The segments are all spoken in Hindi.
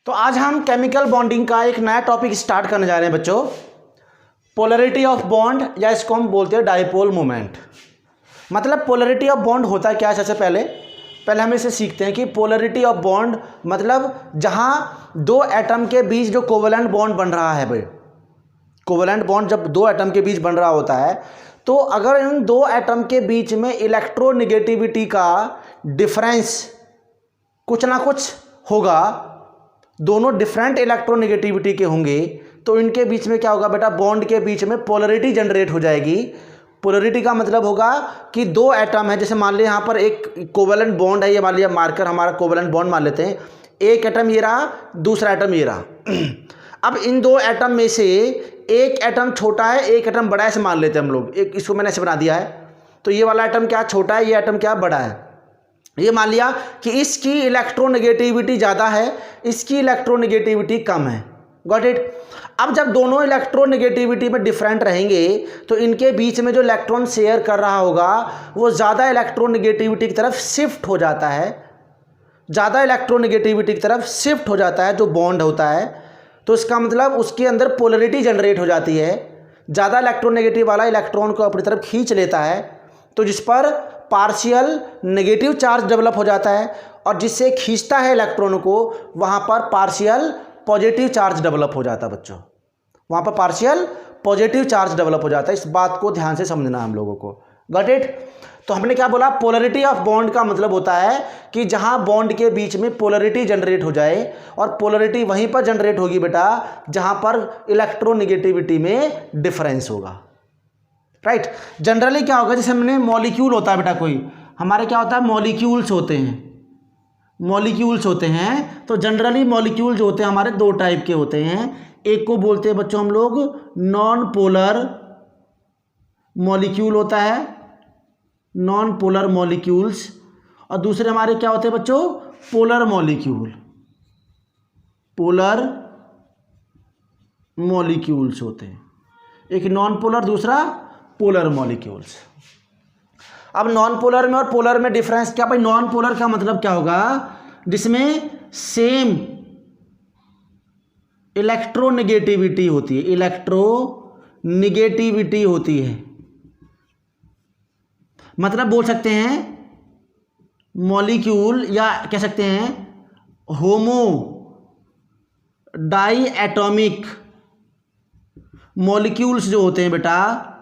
तो आज हम केमिकल बॉन्डिंग का एक नया टॉपिक स्टार्ट करने जा रहे हैं बच्चों, पोलरिटी ऑफ बॉन्ड, या इसको हम बोलते हैं डाइपोल मोमेंट। मतलब पोलरिटी ऑफ बॉन्ड होता है क्या है? सबसे पहले हम इसे सीखते हैं कि पोलरिटी ऑफ बॉन्ड मतलब जहाँ दो एटम के बीच जो कोवेलेंट बॉन्ड बन रहा है भाई, कोवेलेंट बॉन्ड जब दो एटम के बीच बन रहा होता है तो अगर इन दो एटम के बीच में इलेक्ट्रोनेगेटिविटी का डिफरेंस कुछ ना कुछ होगा, दोनों डिफरेंट इलेक्ट्रोनेगेटिविटी के होंगे, तो इनके बीच में क्या होगा बेटा? बॉन्ड के बीच में पोलरिटी जनरेट हो जाएगी। पोलरिटी का मतलब होगा कि दो एटम है, जैसे मान लिया यहाँ पर एक कोवेलेंट बॉन्ड है, ये मान लिया मार्कर हमारा कोवेलेंट बॉन्ड मान लेते हैं। एक एटम ये रहा, दूसरा एटम ये रहा। अब इन दो एटम में से एक एटम छोटा है, एक एटम बड़ा है, ऐसे मान लेते हैं हम लोग। एक इसको मैंने ऐसे बना दिया है, तो ये वाला एटम क्या छोटा है, ये एटम क्या बड़ा है। ये मान लिया कि इसकी इलेक्ट्रोनेगेटिविटी ज़्यादा है, इसकी इलेक्ट्रोनेगेटिविटी कम है। Got it? अब जब दोनों इलेक्ट्रोनेगेटिविटी में डिफरेंट रहेंगे तो इनके बीच में जो इलेक्ट्रॉन शेयर कर रहा होगा वो ज़्यादा इलेक्ट्रोनेगेटिविटी की तरफ शिफ्ट हो जाता है, ज़्यादा इलेक्ट्रोनेगेटिविटी की तरफ शिफ्ट हो जाता है जो बॉन्ड होता है। तो इसका मतलब उसके अंदर पोलरिटी जनरेट हो जाती है, ज़्यादा इलेक्ट्रोनेगेटिव वाला इलेक्ट्रॉन को अपनी तरफ खींच लेता है, तो जिस पर पार्शियल नेगेटिव चार्ज डेवलप हो जाता है, और जिससे खींचता है इलेक्ट्रॉन को वहाँ पर पार्शियल पॉजिटिव चार्ज डेवलप हो जाता है बच्चों, वहाँ पर पार्शियल पॉजिटिव चार्ज डेवलप हो जाता है। इस बात को ध्यान से समझना है हम लोगों को। Got it? तो हमने क्या बोला? पोलरिटी ऑफ बॉन्ड का मतलब होता है कि जहाँ बॉन्ड के बीच में पोलरिटी जनरेट हो जाए, और पोलरिटी वहीं पर जनरेट होगी बेटा जहाँ पर इलेक्ट्रोनेगेटिविटी में डिफरेंस होगा। राइट? जनरली क्या होगा, जैसे हमने मॉलिक्यूल होता है बेटा, कोई हमारे क्या होता है मॉलिक्यूल्स होते हैं, मॉलिक्यूल्स होते हैं। तो जनरली मॉलिक्यूल जो होते हैं हमारे दो टाइप के होते हैं। एक को बोलते हैं बच्चों हम लोग नॉन पोलर मॉलिक्यूल होता है, नॉन पोलर मॉलिक्यूल्स, और दूसरे हमारे क्या होते हैं बच्चों? पोलर मॉलिक्यूल, पोलर मॉलिक्यूल्स होते हैं। एक नॉन पोलर, दूसरा पोलर मॉलिक्यूल्स। अब नॉन पोलर में और पोलर में डिफरेंस क्या भाई? नॉन पोलर का मतलब क्या होगा? जिसमें सेम इलेक्ट्रोनेगेटिविटी होती है, इलेक्ट्रोनेगेटिविटी होती है। मतलब बोल सकते हैं मॉलिक्यूल, या कह सकते हैं होमो डाई एटॉमिक मॉलिक्यूल्स जो होते हैं बेटा,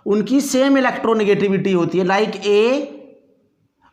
उनकी सेम इलेक्ट्रोनेगेटिविटी होती है। लाइक ए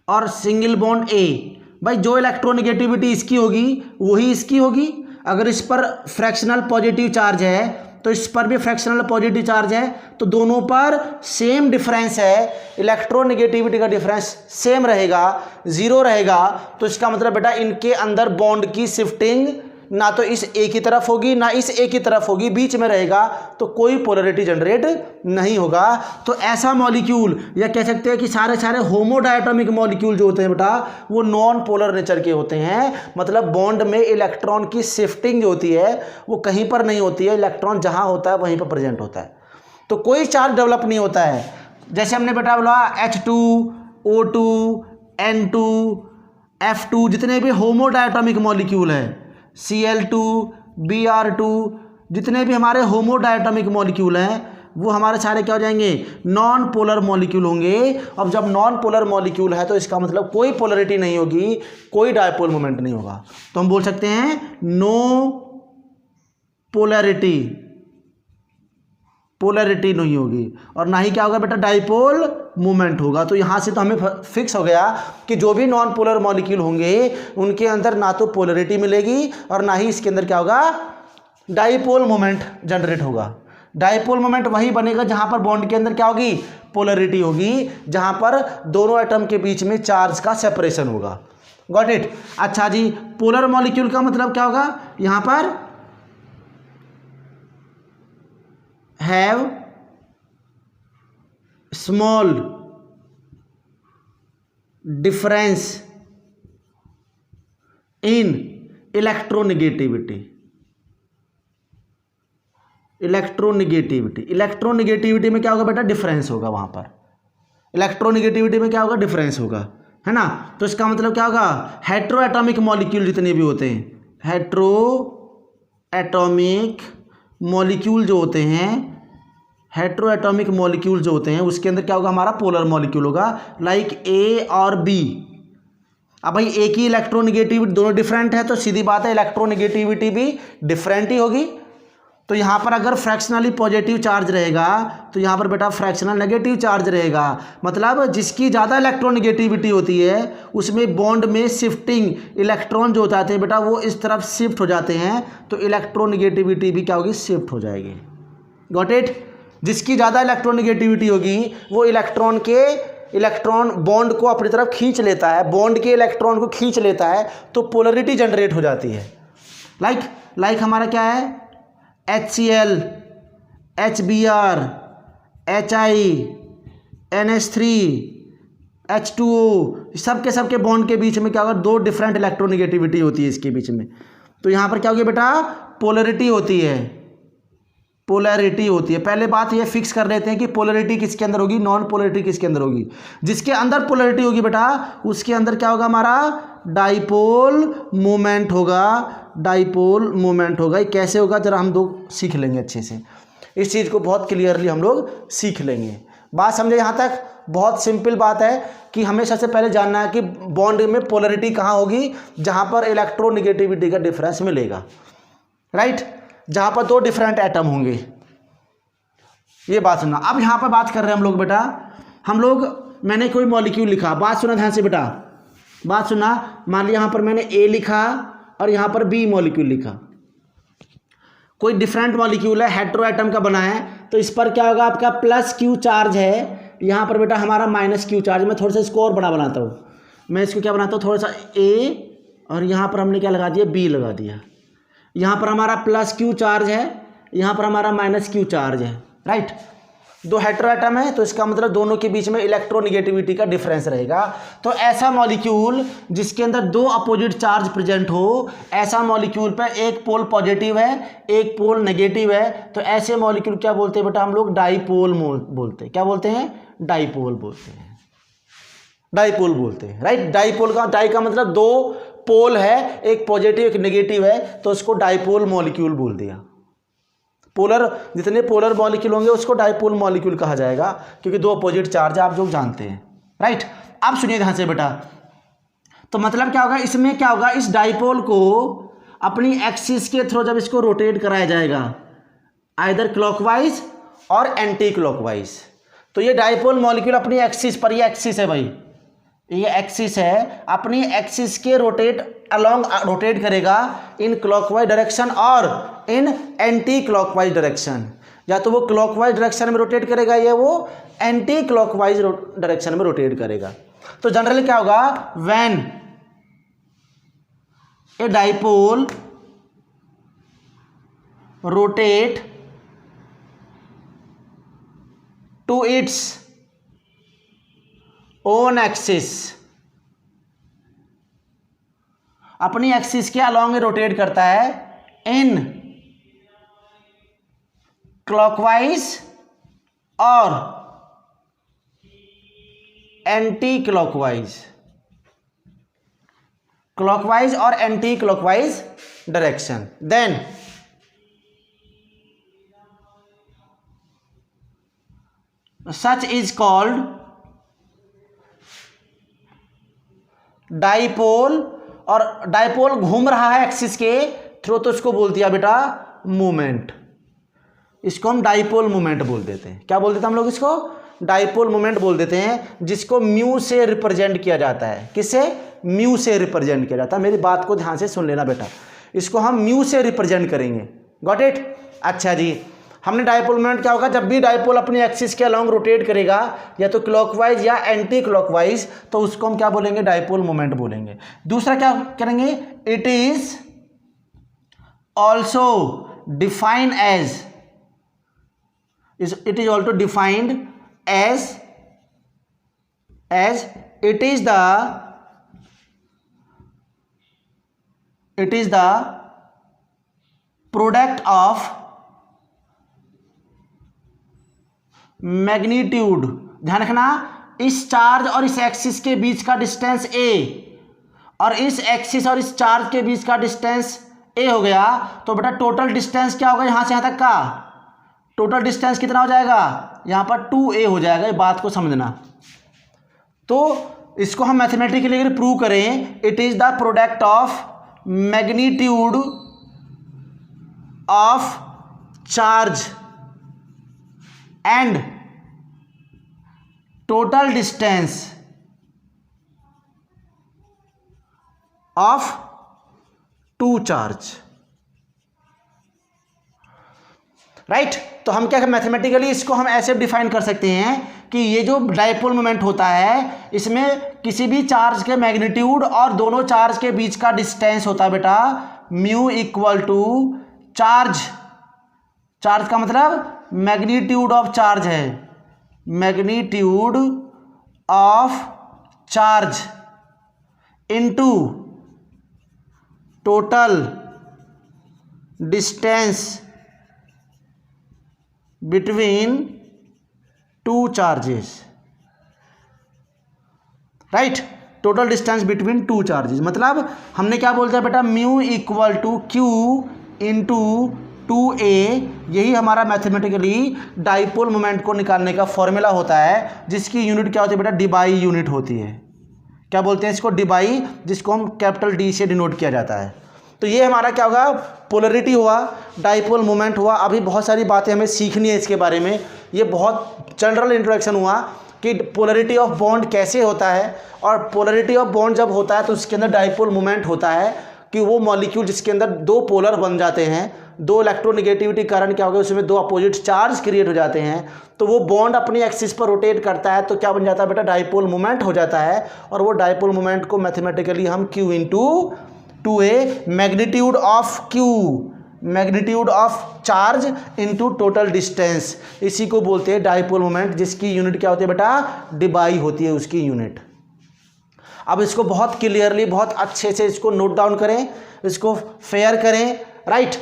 और सिंगल बॉन्ड ए, भाई जो इलेक्ट्रोनेगेटिविटी इसकी होगी वही इसकी होगी। अगर इस पर फ्रैक्शनल पॉजिटिव चार्ज है तो इस पर भी फ्रैक्शनल पॉजिटिव चार्ज है, तो दोनों पर सेम डिफरेंस है, इलेक्ट्रोनेगेटिविटी का डिफरेंस सेम रहेगा, जीरो रहेगा। तो इसका मतलब बेटा इनके अंदर बॉन्ड की शिफ्टिंग ना तो इस ए की तरफ होगी ना इस ए की तरफ होगी, बीच में रहेगा, तो कोई पोलरिटी जनरेट नहीं होगा। तो ऐसा मॉलिक्यूल, या कह सकते हैं कि सारे होमोडायटोमिक मॉलिक्यूल जो होते हैं बेटा वो नॉन पोलर नेचर के होते हैं। मतलब बॉन्ड में इलेक्ट्रॉन की शिफ्टिंग जो होती है वो कहीं पर नहीं होती है, इलेक्ट्रॉन जहाँ होता है वहीं पर प्रेजेंट होता है, तो कोई चार्ज डेवलप नहीं होता है। जैसे हमने बेटा बोला H2, O2, N2, F2, जितने भी होमोडायटोमिक मॉलिक्यूल हैं, Cl2, Br2, जितने भी हमारे होमोडायटोमिक मॉलिक्यूल हैं वो हमारे सारे क्या हो जाएंगे? नॉन पोलर मॉलिक्यूल होंगे। अब जब नॉन पोलर मॉलिक्यूल है तो इसका मतलब कोई पोलरिटी नहीं होगी, कोई डायपोल मोमेंट नहीं होगा। तो हम बोल सकते हैं नो पोलरिटी, पोलरिटी नहीं होगी, और ना ही क्या होगा बेटा? डाइपोल मूवमेंट होगा। तो यहाँ से तो हमें फिक्स हो गया कि जो भी नॉन पोलर मॉलिक्यूल होंगे उनके अंदर ना तो पोलरिटी मिलेगी और ना ही इसके अंदर क्या होगा? डाइपोल मोमेंट जनरेट होगा। डाइपोल मोमेंट वही बनेगा जहाँ पर बॉन्ड के अंदर क्या होगी? पोलरिटी होगी, जहाँ पर दोनों एटम के बीच में चार्ज का सेपरेशन होगा। Got it? अच्छा जी, पोलर मॉलिक्यूल का मतलब क्या होगा? यहाँ पर have small difference in electronegativity, electronegativity में क्या होगा बेटा? डिफरेंस होगा। वहां पर इलेक्ट्रोनेगेटिविटी में क्या होगा? डिफरेंस होगा, है ना। तो इसका मतलब क्या होगा? हेटेरोएटॉमिक मॉलिक्यूल जितने भी होते हैं, हेट्रो एटॉमिक मॉलिक्यूल जो होते हैं, हेट्रो एटॉमिक मॉलिक्यूल जो होते हैं उसके अंदर क्या होगा, हमारा पोलर मॉलिक्यूल होगा, लाइक ए और बी। अब भाई एक ही इलेक्ट्रोनिगेटिविटी, दोनों डिफरेंट है तो सीधी बात है इलेक्ट्रोनिगेटिविटी भी डिफरेंट ही होगी। तो यहाँ पर अगर फ्रैक्शनली पॉजिटिव चार्ज रहेगा तो यहाँ पर बेटा फ्रैक्शनल नेगेटिव चार्ज रहेगा। मतलब जिसकी ज़्यादा इलेक्ट्रोनिगेटिविटी होती है उसमें बॉन्ड में शिफ्टिंग इलेक्ट्रॉन जो होते हैं बेटा वो इस तरफ शिफ्ट हो जाते हैं, तो इलेक्ट्रोनिगेटिविटी भी क्या होगी, शिफ्ट हो जाएगी। Got it. जिसकी ज़्यादा इलेक्ट्रोनिगेटिविटी होगी वो इलेक्ट्रॉन बॉन्ड को अपनी तरफ खींच लेता है, बॉन्ड के इलेक्ट्रॉन को खींच लेता है, तो पोलरिटी जनरेट हो जाती है। लाइक हमारा क्या है, HCl, HBr, HI, NH3, H2O, सबके बॉन्ड के बीच में क्या होगा, दो डिफरेंट इलेक्ट्रोनिगेटिविटी होती है इसके बीच में। तो यहाँ पर क्या होगी बेटा, पोलरिटी होती है, पोलैरिटी होती है। पहले बात ये फिक्स कर लेते हैं कि पोलैरिटी किसके अंदर होगी, नॉन पोलैरिटी किसके अंदर होगी। जिसके अंदर पोलैरिटी होगी बेटा उसके अंदर क्या होगा, हमारा डाइपोल मोमेंट होगा, डाइपोल मोमेंट होगा। ये कैसे होगा जरा हम लोग सीख लेंगे अच्छे से, इस चीज़ को बहुत क्लियरली हम लोग सीख लेंगे। बात समझे यहाँ तक, बहुत सिंपल बात है कि हमें सबसे पहले जानना है कि बॉन्ड में पोलैरिटी कहाँ होगी, जहाँ पर इलेक्ट्रोनिगेटिविटी का डिफरेंस मिलेगा, राइट, जहाँ पर दो डिफरेंट एटम होंगे। ये बात सुनना। अब यहाँ पर बात कर रहे हैं हम लोग बेटा, मैंने कोई मॉलिक्यूल लिखा, बात सुना ध्यान से बेटा, बात सुना। मान लिया यहाँ पर मैंने ए लिखा और यहाँ पर बी मॉलिक्यूल लिखा, कोई डिफरेंट मॉलिक्यूल है, हेट्रो एटम का बना है, तो इस पर क्या होगा, आपका प्लस क्यू चार्ज है, यहाँ पर बेटा हमारा माइनस क्यू चार्ज। मैं थोड़ा सा इसको और बड़ा बनाता हूँ, मैं इसको क्या बनाता हूँ, थोड़ा सा ए और यहाँ पर हमने क्या लगा दिया, बी लगा दिया। यहाँ पर हमारा प्लस क्यू चार्ज है, यहाँ पर हमारा माइनस क्यू चार्ज है, राइट। दो हेट्रो एटम है तो इसका मतलब दोनों के बीच में इलेक्ट्रोनिगेटिविटी का डिफरेंस रहेगा। तो ऐसा मॉलिक्यूल जिसके अंदर दो अपोजिट चार्ज प्रेजेंट हो, ऐसा मॉलिक्यूल पर एक पोल पॉजिटिव है एक पोल नेगेटिव है, तो ऐसे मॉलिक्यूल क्या बोलते हैं बेटा, हम लोग डाइपोल बोलते हैं। क्या बोलते हैं, डाइपोल बोलते हैं, डाइपोल बोलते हैं, राइट। डाइपोल का, डाई का मतलब दो पोल है, एक पॉजिटिव एक नेगेटिव है, तो उसको डाइपोल मॉलिक्यूल बोल दिया। पोलर, जितने पोलर मॉलिक्यूल होंगे उसको डाइपोल मॉलिक्यूल कहा जाएगा, क्योंकि दो अपोजिट चार्ज आप लोग जानते हैं, राइट। अब सुनिए ध्यान से बेटा, तो मतलब क्या होगा, इसमें क्या होगा, इस डाइपोल को अपनी एक्सिस के थ्रू जब इसको रोटेट कराया जाएगा, आइदर क्लॉकवाइज और एंटी क्लॉकवाइज, तो ये डाइपोल मॉलिक्यूल अपनी एक्सिस पर, ये एक्सिस है भाई, ये एक्सिस है, अपनी एक्सिस के रोटेट करेगा इन क्लॉकवाइज डायरेक्शन और इन एंटी क्लॉकवाइज डायरेक्शन। या तो वो क्लॉकवाइज डायरेक्शन में रोटेट करेगा या वो एंटी क्लॉकवाइज डायरेक्शन में रोटेट करेगा। तो जनरली क्या होगा, when a dipole rotate to its own axis, अपनी एक्सिस के अलॉन्ग रोटेट करता है इन क्लॉकवाइज और एंटी क्लॉकवाइज, क्लॉकवाइज और anti clockwise direction, then such is called dipole. और डाइपोल घूम रहा है एक्सिस के थ्रू, तो इसको बोल दिया बेटा मूवमेंट। इसको हम डाइपोल मूवमेंट बोल देते हैं। क्या बोल देते हैं हम लोग, इसको डाइपोल मूवमेंट बोल देते हैं, जिसको म्यू से रिप्रेजेंट किया जाता है। किससे, म्यू से रिप्रेजेंट किया जाता है। मेरी बात को ध्यान से सुन लेना बेटा, इसको हम म्यू से रिप्रेजेंट करेंगे। Got it. अच्छा जी, हमने डाइपोल मोमेंट क्या होगा, जब भी डाइपोल अपनी एक्सिस के अलोंग रोटेट करेगा या तो क्लॉकवाइज या एंटी क्लॉकवाइज, तो उसको हम क्या बोलेंगे, डाइपोल मोमेंट बोलेंगे। दूसरा क्या करेंगे, it is also defined as, it is also defined as it is the product of magnitude. ध्यान रखना, इस चार्ज और इस एक्सिस के बीच का डिस्टेंस a और इस एक्सिस और इस चार्ज के बीच का डिस्टेंस ए हो गया, तो बेटा टोटल डिस्टेंस क्या होगा यहाँ से यहाँ तक का, टोटल डिस्टेंस कितना हो जाएगा, यहाँ पर 2a हो जाएगा। ये बात को समझना। तो इसको हम मैथमेटिकली अगर प्रूव करें, it is the product of magnitude of charge and total distance of two charge, right. तो हम क्या मैथमेटिकली इसको हम ऐसे डिफाइन कर सकते हैं कि ये जो डाइपोल मोमेंट होता है, इसमें किसी भी चार्ज के मैग्नीट्यूड और दोनों चार्ज के बीच का डिस्टेंस होता है बेटा mu equal to charge, charge का मतलब मैग्नीट्यूड ऑफ चार्ज है, magnitude of charge into total distance between two charges, right. Total distance between two charges मतलब हमने क्या बोलते हैं बेटा, mu equal to q into 2a, यही हमारा मैथमेटिकली डाइपोल मोमेंट को निकालने का फॉर्मूला होता है, जिसकी यूनिट क्या होती है बेटा, डिबाई यूनिट होती है। क्या बोलते हैं इसको, डिबाई, जिसको हम कैपिटल डी से डिनोट किया जाता है। तो ये हमारा क्या होगा, पोलरिटी हुआ, डाइपोल मोमेंट हुआ। अभी बहुत सारी बातें हमें सीखनी है इसके बारे में। ये बहुत जनरल इंट्रोडक्शन हुआ कि पोलरिटी ऑफ बॉन्ड कैसे होता है, और पोलरिटी ऑफ बॉन्ड जब होता है तो उसके अंदर डाइपोल मोमेंट होता है कि वो मॉलिक्यूल जिसके अंदर दो पोलर बन जाते हैं, दो इलेक्ट्रोनेगेटिविटी कारण क्या होगा, उसमें दो अपोजिट चार्ज क्रिएट हो जाते हैं, तो वो बॉन्ड अपनी एक्सिस पर रोटेट करता है, तो क्या बन जाता है बेटा, डाइपोल मोमेंट हो जाता है। और वो डाइपोल मोमेंट को मैथमेटिकली हम Q into 2a magnitude of Q, magnitude of charge into total distance, इसी को बोलते हैं डाइपोल मोमेंट, जिसकी यूनिट क्या होती है बेटा, डिबाई होती है उसकी यूनिट। अब इसको बहुत क्लियरली, बहुत अच्छे से इसको नोट डाउन करें, इसको फेयर करें, राइट।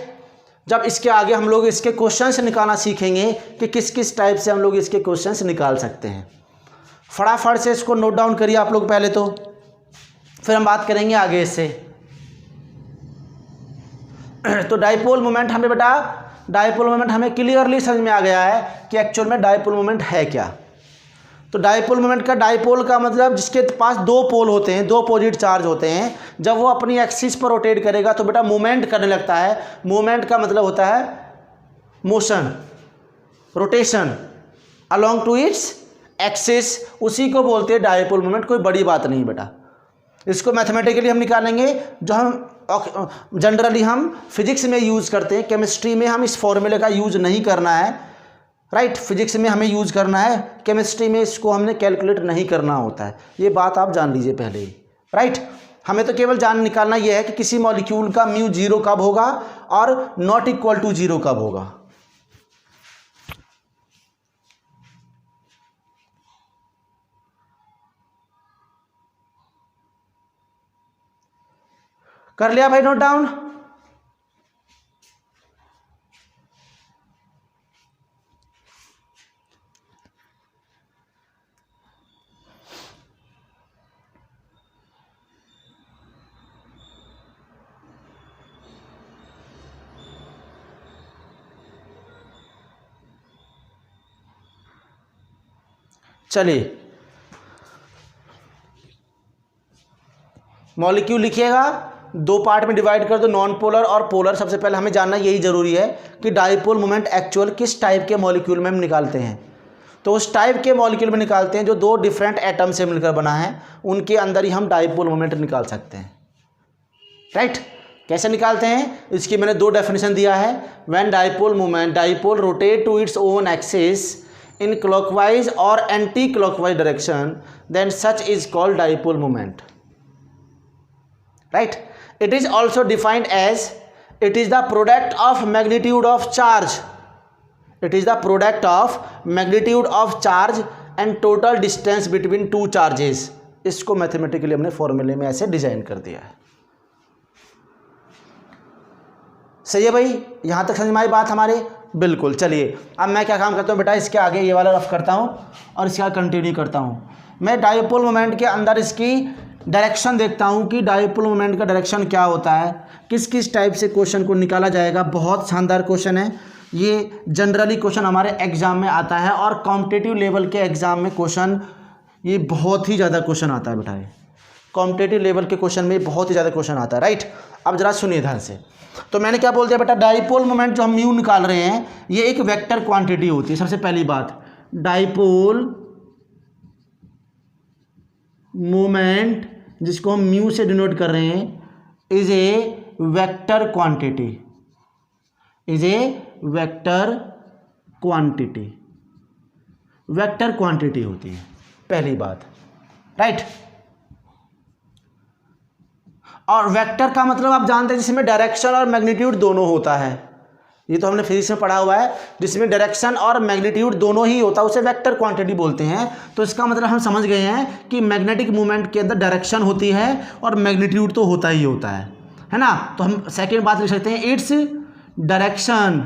जब इसके आगे हम लोग इसके क्वेश्चंस निकालना सीखेंगे कि किस किस टाइप से हम लोग इसके क्वेश्चंस निकाल सकते हैं। फटाफट से इसको नोट डाउन करिए आप लोग पहले तो, फिर हम बात करेंगे आगे इससे। तो डाइपोल मोमेंट हमें बेटा, डाइपोल मोमेंट हमें क्लियरली समझ में आ गया है कि एक्चुअल में डाइपोल मोमेंट है क्या। तो डाइपोल मोमेंट का, डाइपोल का मतलब जिसके पास दो पोल होते हैं, दो अपोजिट चार्ज होते हैं, जब वो अपनी एक्सिस पर रोटेट करेगा तो बेटा मूवमेंट करने लगता है। मूवमेंट का मतलब होता है motion, rotation along to its axis, उसी को बोलते हैं डाइपोल मोमेंट। कोई बड़ी बात नहीं बेटा, इसको मैथमेटिकली हम निकालेंगे, जो हम जनरली हम फिजिक्स में यूज़ करते हैं। केमिस्ट्री में हम इस फॉर्मूले का यूज़ नहीं करना है, राइट। फिजिक्स में हमें यूज़ करना है, केमिस्ट्री में इसको हमने कैलकुलेट नहीं करना होता है। ये बात आप जान लीजिए पहले ही, राइट। हमें तो केवल जान निकालना यह है कि किसी मॉलिक्यूल का म्यू 0 कब होगा और नॉट इक्वल टू 0 कब होगा। कर लिया भाई नोट डाउन? चलिए, मॉलिक्यूल लिखिएगा, दो पार्ट में डिवाइड कर दो, नॉन पोलर और पोलर। सबसे पहले हमें जानना यही जरूरी है कि डाइपोल मोमेंट एक्चुअल किस टाइप के मॉलिक्यूल में हम निकालते हैं। तो उस टाइप के मॉलिक्यूल में निकालते हैं जो दो डिफरेंट एटम से मिलकर बना है, उनके अंदर ही हम डाइपोल मोमेंट निकाल सकते हैं, राइट। कैसे निकालते हैं, इसकी मैंने दो डेफिनेशन दिया है। When dipole moment, dipole rotate to its own axis in clockwise or anti-clockwise direction, then such is called dipole moment, right. It is also defined as, it is the product of magnitude of charge, it is the product of magnitude of charge and total distance between two charges। इसको मैथमेटिकली हमने फॉर्मूले में ऐसे डिजाइन कर दिया है। सही है भाई, यहां तक समझ में आई बात हमारे? बिल्कुल। चलिए, अब मैं क्या काम करता हूँ बेटा, इसके आगे ये वाला रफ करता हूँ और इसके आगे कंटिन्यू करता हूँ। मैं डाइपोल मोमेंट के अंदर इसकी डायरेक्शन देखता हूँ कि डाइपोल मोमेंट का डायरेक्शन क्या होता है, किस किस टाइप से क्वेश्चन को निकाला जाएगा। बहुत शानदार क्वेश्चन है ये, जनरली क्वेश्चन हमारे एग्जाम में आता है और कॉम्पिटिटिव लेवल के एग्जाम में क्वेश्चन ये बहुत ही ज़्यादा क्वेश्चन आता है बेटा। ये कॉम्पिटिटिव लेवल के क्वेश्चन में बहुत ही ज़्यादा क्वेश्चन आता है, राइट। अब जरा सुनिए ध्यान से। तो मैंने क्या बोल दिया बेटा, डाइपोल मोमेंट जो हम म्यू निकाल रहे हैं ये एक वेक्टर क्वांटिटी होती है। सबसे पहली बात, डाइपोल मोमेंट जिसको हम म्यू से डिनोट कर रहे हैं is a vector quantity, is a vector quantity, vector quantity होती है पहली बात, राइट। और वेक्टर का मतलब आप जानते हैं जिसमें डायरेक्शन और मैग्नीट्यूड दोनों होता है, ये तो हमने फिजिक्स में पढ़ा हुआ है, जिसमें डायरेक्शन और मैग्नीट्यूड दोनों ही होता है उसे वेक्टर क्वांटिटी बोलते हैं। तो इसका मतलब हम समझ गए हैं कि मैग्नेटिक मूवमेंट के अंदर डायरेक्शन होती है और मैग्नीट्यूड तो होता ही होता है ना। तो हम सेकेंड बात लिख सकते हैं, its direction,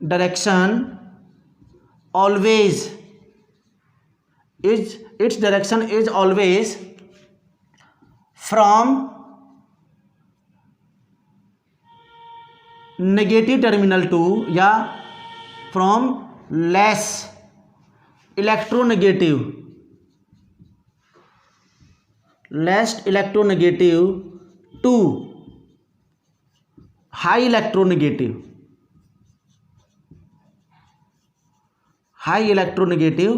direction always is, its direction is always from negative terminal to, या from less electronegative, less electronegative to high electronegative, high electronegative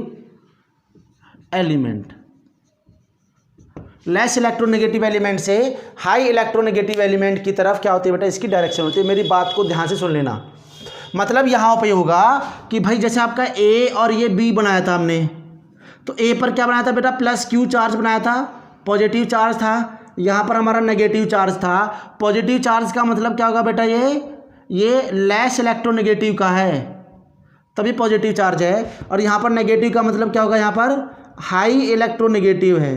element. Less electronegative element से हाई इलेक्ट्रोनेगेटिव एलिमेंट की तरफ क्या होती है बेटा, इसकी डायरेक्शन होती है। मेरी बात को ध्यान से सुन लेना। मतलब यहाँ पे होगा कि भाई जैसे आपका ए और ये बी बनाया था हमने, तो ए पर क्या बनाया था बेटा, प्लस क्यू चार्ज बनाया था, पॉजिटिव चार्ज था। यहाँ पर हमारा नेगेटिव चार्ज था। पॉजिटिव चार्ज का मतलब क्या होगा बेटा, ये लेस इलेक्ट्रोनेगेटिव का है तभी पॉजिटिव चार्ज है। और यहाँ पर नेगेटिव का मतलब क्या होगा, यहाँ पर हाई इलेक्ट्रोनेगेटिव है।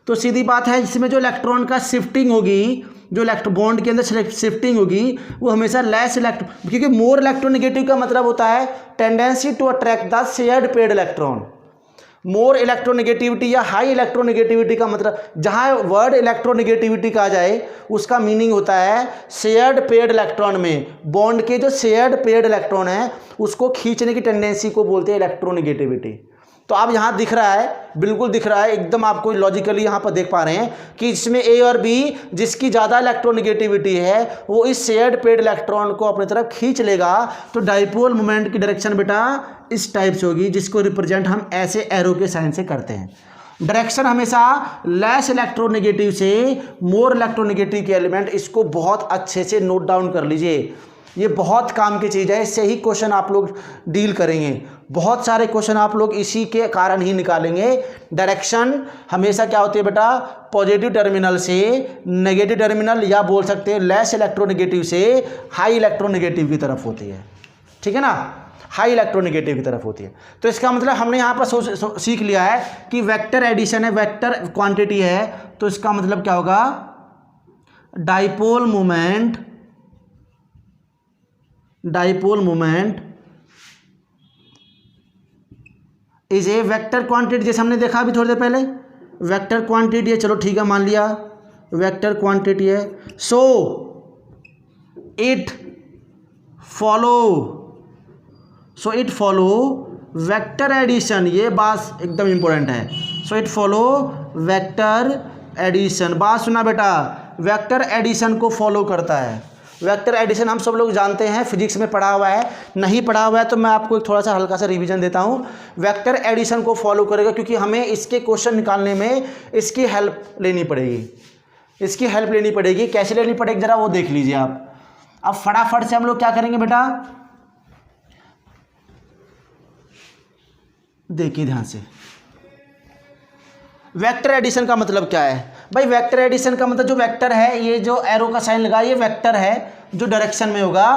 तो सीधी बात है, जिसमें जो इलेक्ट्रॉन का शिफ्टिंग होगी, जो बॉन्ड के अंदर शिफ्टिंग होगी वो हमेशा लेस क्योंकि मोर इलेक्ट्रोनेगेटिव का मतलब होता है tendency to attract the shared paired electron. More electronegativity या हाई इलेक्ट्रोनेगेटिविटी का मतलब, जहाँ वर्ड इलेक्ट्रोनेगेटिविटी का जाए उसका मीनिंग होता है शेयर्ड पेड इलेक्ट्रॉन में बॉन्ड के जो शेयर्ड पेड इलेक्ट्रॉन है उसको खींचने की टेंडेंसी को बोलते हैं इलेक्ट्रोनेगेटिविटी। तो अब यहाँ दिख रहा है, बिल्कुल दिख रहा है, एकदम आपको लॉजिकली यहाँ पर देख पा रहे हैं कि इसमें ए और बी जिसकी ज़्यादा इलेक्ट्रोनेगेटिविटी है वो इस शेयर्ड पेड इलेक्ट्रॉन को अपनी तरफ खींच लेगा। तो डाइपोल मोमेंट की डायरेक्शन बेटा इस टाइप से होगी, जिसको रिप्रेजेंट हम ऐसे एरो के साइन से करते हैं। डायरेक्शन हमेशा लेस इलेक्ट्रोनेगेटिव से मोर इलेक्ट्रोनेगेटिव के एलिमेंट, इसको बहुत अच्छे से नोट डाउन कर लीजिए, ये बहुत काम की चीज़ है। इससे ही क्वेश्चन आप लोग डील करेंगे, बहुत सारे क्वेश्चन आप लोग इसी के कारण ही निकालेंगे। डायरेक्शन हमेशा क्या होती है बेटा, पॉजिटिव टर्मिनल से नेगेटिव टर्मिनल, या बोल सकते हैं लेस इलेक्ट्रोनेगेटिव से हाई इलेक्ट्रोनेगेटिव की तरफ होती है, ठीक है ना, हाई इलेक्ट्रोनेगेटिव की तरफ होती है। तो इसका मतलब हमने यहाँ पर सीख लिया है कि वेक्टर एडिशन है, वेक्टर क्वांटिटी है। तो इसका मतलब क्या होगा, dipole moment, dipole moment is a vector quantity, जैसे हमने देखा अभी थोड़ी देर पहले, वेक्टर क्वांटिटी है। चलो ठीक है, मान लिया वेक्टर क्वांटिटी है। So it follow vector addition, ये बात एकदम इंपॉर्टेंट है। So it follow vector addition, बात सुना बेटा, वेक्टर एडिशन को फॉलो करता है। वेक्टर एडिशन हम सब लोग जानते हैं, फिजिक्स में पढ़ा हुआ है, नहीं पढ़ा हुआ है तो मैं आपको एक थोड़ा सा हल्का सा रिवीजन देता हूँ। वेक्टर एडिशन को फॉलो करेगा क्योंकि हमें इसके क्वेश्चन निकालने में इसकी हेल्प लेनी पड़ेगी, इसकी हेल्प लेनी पड़ेगी। कैसे लेनी पड़ेगी ज़रा वो देख लीजिए आप। अब फटाफट से हम लोग क्या करेंगे बेटा, देखिए ध्यान से। वेक्टर एडिशन का मतलब क्या है भाई, वेक्टर एडिशन का मतलब जो वेक्टर है, ये जो एरो का साइन लगा ये वेक्टर है जो डायरेक्शन में होगा।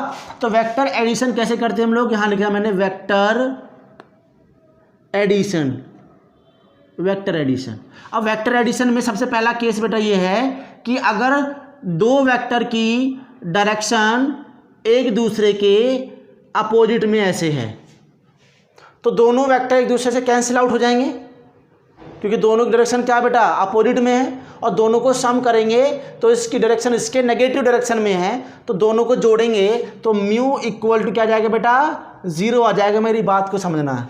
तो वेक्टर एडिशन कैसे करते हैं हम लोग, यहाँ लिखा मैंने वेक्टर एडिशन, वेक्टर एडिशन। अब वेक्टर एडिशन में सबसे पहला केस बेटा ये है कि अगर दो वेक्टर की डायरेक्शन एक दूसरे के अपोजिट में ऐसे है तो दोनों वेक्टर एक दूसरे से कैंसिल आउट हो जाएंगे, क्योंकि दोनों की डायरेक्शन क्या बेटा अपोजिट में है, और दोनों को सम करेंगे तो इसकी डायरेक्शन इसके नेगेटिव डायरेक्शन में है, तो दोनों को जोड़ेंगे तो म्यू इक्वल टू क्या जाएगा बेटा 0 आ जाएगा। मेरी बात को समझना है,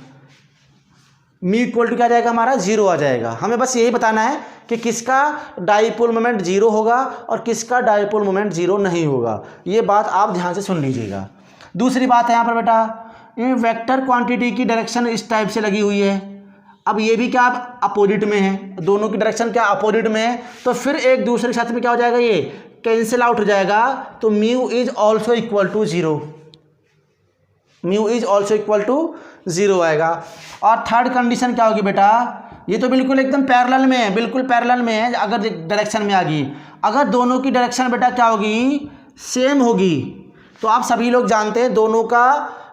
म्यू इक्वल टू क्या जाएगा हमारा 0 आ जाएगा। हमें बस यही बताना है कि किसका डाइपोल मोमेंट 0 होगा और किसका डाइपोल मोमेंट 0 नहीं होगा। ये बात आप ध्यान से सुन लीजिएगा। दूसरी बात है यहाँ पर बेटा, ये वेक्टर क्वांटिटी की डायरेक्शन इस टाइप से लगी हुई है। अब ये भी क्या अपोजिट में है, दोनों की डायरेक्शन क्या अपोजिट में है, तो फिर एक दूसरे के साथ में क्या हो जाएगा, ये कैंसिल आउट हो जाएगा, तो mu is also equal to 0, mu is also equal to 0 आएगा। और थर्ड कंडीशन क्या होगी बेटा, ये तो बिल्कुल एकदम पैरेलल में है, बिल्कुल पैरेलल में है। अगर डायरेक्शन में आ गई, अगर दोनों की डायरेक्शन बेटा क्या होगी सेम होगी, तो आप सभी लोग जानते हैं दोनों का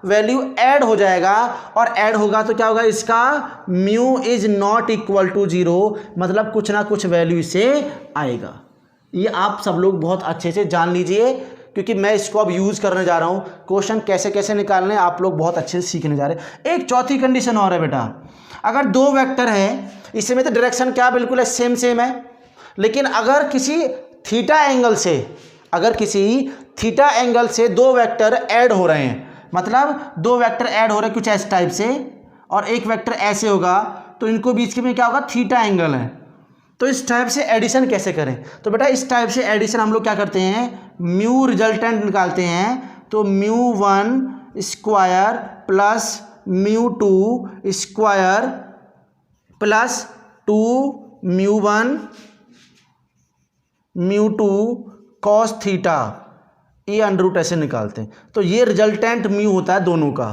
वैल्यू ऐड हो जाएगा, और ऐड होगा तो क्या होगा इसका mu is not equal to 0, मतलब कुछ ना कुछ वैल्यू इसे आएगा। ये आप सब लोग बहुत अच्छे से जान लीजिए, क्योंकि मैं इसको अब यूज़ करने जा रहा हूँ। क्वेश्चन कैसे कैसे निकालने आप लोग बहुत अच्छे से सीखने जा रहे हैं। एक चौथी कंडीशन और है बेटा, अगर दो वेक्टर हैं, इसमें तो डायरेक्शन क्या बिल्कुल सेम है, लेकिन अगर किसी थीटा एंगल से, अगर किसी थीटा एंगल से दो वेक्टर ऐड हो रहे हैं, मतलब दो वेक्टर ऐड हो रहे हैं कुछ इस टाइप से, और एक वेक्टर ऐसे होगा, तो इनको बीच में क्या होगा थीटा एंगल है, तो इस टाइप से एडिशन कैसे करें। तो बेटा इस टाइप से एडिशन हम लोग क्या करते हैं, म्यू रिजल्टेंट निकालते हैं, तो μ1 square plus μ2 square plus 2 μ1 μ2 cos theta, ये अंडर रूट ऐसे निकालते हैं। तो ये रिजल्टेंट म्यू होता है दोनों का।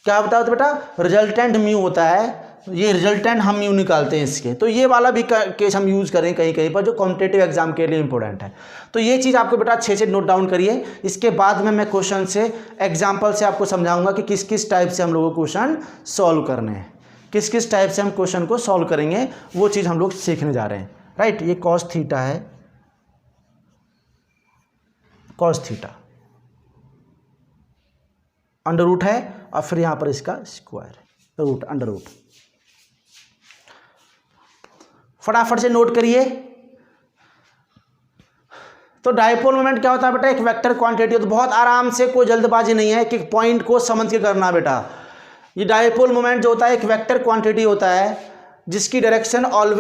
क्या होता है बेटा, रिजल्टेंट म्यू होता है, ये रिजल्टेंट हम म्यू निकालते हैं इसके। तो ये वाला भी केस हम यूज़ करें कहीं कहीं पर, जो कॉम्पिटिटिव एग्जाम के लिए इंपॉर्टेंट है। तो ये चीज़ आपको बेटा अच्छे से नोट डाउन करिए। इसके बाद में मैं क्वेश्चन से एग्जाम्पल से आपको समझाऊंगा कि किस किस टाइप से हम लोगों को क्वेश्चन सॉल्व करने हैं, किस किस टाइप से हम क्वेश्चन को सॉल्व करेंगे, वो चीज़ हम लोग सीखने जा रहे हैं। राइट, ये कॉस थीटा है, कॉस थीटा अंडर रूट है, और फिर यहाँ पर इसका स्क्वायर रूट अंडर रूट। फटाफट से नोट करिए। तो डाइपोल मोमेंट क्या होता है बेटा, एक वेक्टर क्वांटिटी, तो बहुत आराम से, कोई जल्दबाजी नहीं है कि पॉइंट को समझ के करना बेटा। ये डाइपोल मोमेंट जो होता है एक वेक्टर क्वांटिटी होता है जिसकी डायरेक्शन ऑलवेज